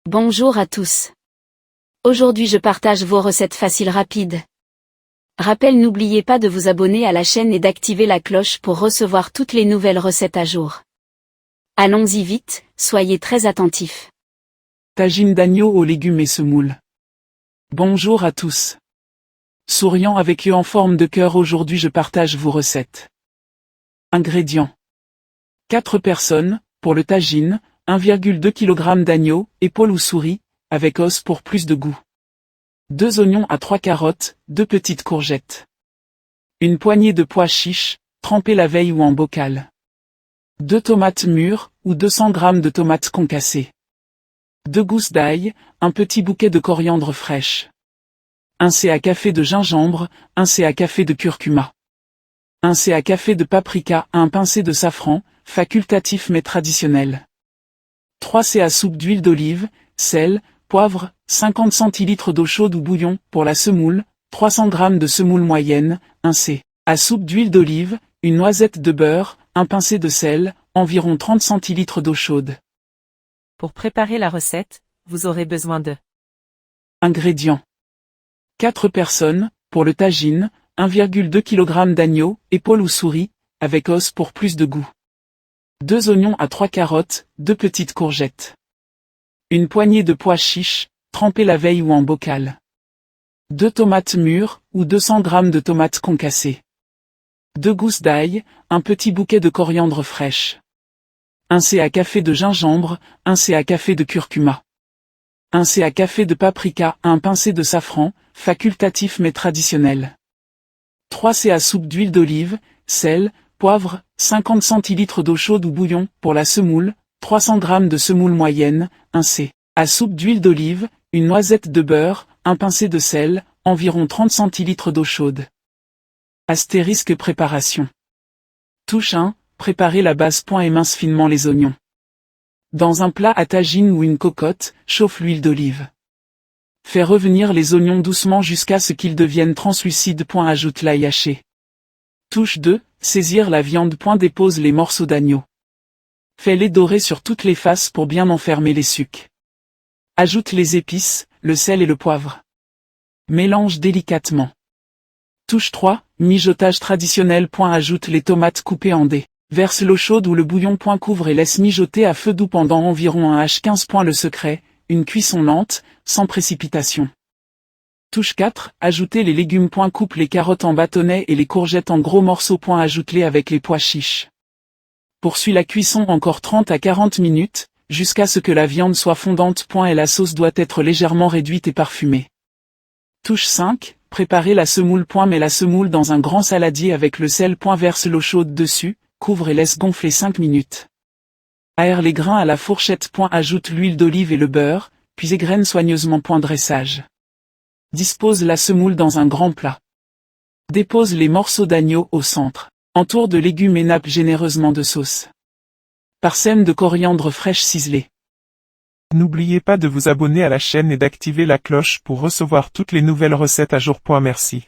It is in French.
Bonjour à tous. Aujourd'hui je partage vos recettes faciles rapides. Rappel, n'oubliez pas de vous abonner à la chaîne et d'activer la cloche pour recevoir toutes les nouvelles recettes à jour. Allons-y vite, soyez très attentifs. Tagine d'agneau aux légumes et semoule. Bonjour à tous. Souriant avec eux en forme de cœur, aujourd'hui je partage vos recettes. Ingrédients. 4 personnes, pour le tagine, 1,2 kg d'agneau, épaule ou souris, avec os pour plus de goût. 2 oignons à 3 carottes, 2 petites courgettes. Une poignée de pois chiches, trempés la veille ou en bocal. 2 tomates mûres, ou 200 g de tomates concassées. 2 gousses d'ail, un petit bouquet de coriandre fraîche. 1 c à café de gingembre, 1 c à café de curcuma. 1 c à café de paprika, un pincé de safran, facultatif mais traditionnel. 3 c à soupe d'huile d'olive, sel, poivre, 50 cl d'eau chaude ou bouillon, pour la semoule, 300 g de semoule moyenne, 1 c à soupe d'huile d'olive, une noisette de beurre, un pincé de sel, environ 30 cl d'eau chaude. Pour préparer la recette, vous aurez besoin de Ingrédients. 4 personnes, pour le tagine, 1,2 kg d'agneau, épaule ou souris, avec os pour plus de goût. 2 oignons à 3 carottes, 2 petites courgettes. Une poignée de pois chiches, trempés la veille ou en bocal. 2 tomates mûres, ou 200 g de tomates concassées. 2 gousses d'ail, un petit bouquet de coriandre fraîche. 1 c à café de gingembre, 1 c à café de curcuma. 1 c à café de paprika, un pincé de safran, facultatif mais traditionnel. 3 c à soupe d'huile d'olive, sel, poivre, 50 cl d'eau chaude ou bouillon, pour la semoule, 300 g de semoule moyenne, 1 c à soupe d'huile d'olive, une noisette de beurre, un pincé de sel, environ 30 cl d'eau chaude. Astérisque préparation. Touche 1, préparez la base. Émince finement les oignons. Dans un plat à tagine ou une cocotte, chauffe l'huile d'olive. Fais revenir les oignons doucement jusqu'à ce qu'ils deviennent translucides. Ajoute l'ail haché. Touche 2, saisir la viande. Dépose les morceaux d'agneau. Fais-les dorer sur toutes les faces pour bien enfermer les sucs. Ajoute les épices, le sel et le poivre. Mélange délicatement. Touche 3, mijotage traditionnel. Ajoute les tomates coupées en dés. Verse l'eau chaude ou le bouillon. Couvre et laisse mijoter à feu doux pendant environ 1 h 15. Le secret, une cuisson lente, sans précipitation. Touche 4, ajoutez les légumes. Coupe les carottes en bâtonnets et les courgettes en gros morceaux. Ajoute-les avec les pois chiches. Poursuis la cuisson encore 30 à 40 minutes, jusqu'à ce que la viande soit fondante. Et la sauce doit être légèrement réduite et parfumée. Touche 5, préparez la semoule. Mets la semoule dans un grand saladier avec le sel. Verse l'eau chaude dessus, couvre et laisse gonfler 5 minutes. Aère les grains à la fourchette. Ajoute l'huile d'olive et le beurre, puis égrène soigneusement. Dressage. Dispose la semoule dans un grand plat. Dépose les morceaux d'agneau au centre. Entoure de légumes et nappe généreusement de sauce. Parsème de coriandre fraîche ciselée. N'oubliez pas de vous abonner à la chaîne et d'activer la cloche pour recevoir toutes les nouvelles recettes à jour. Merci.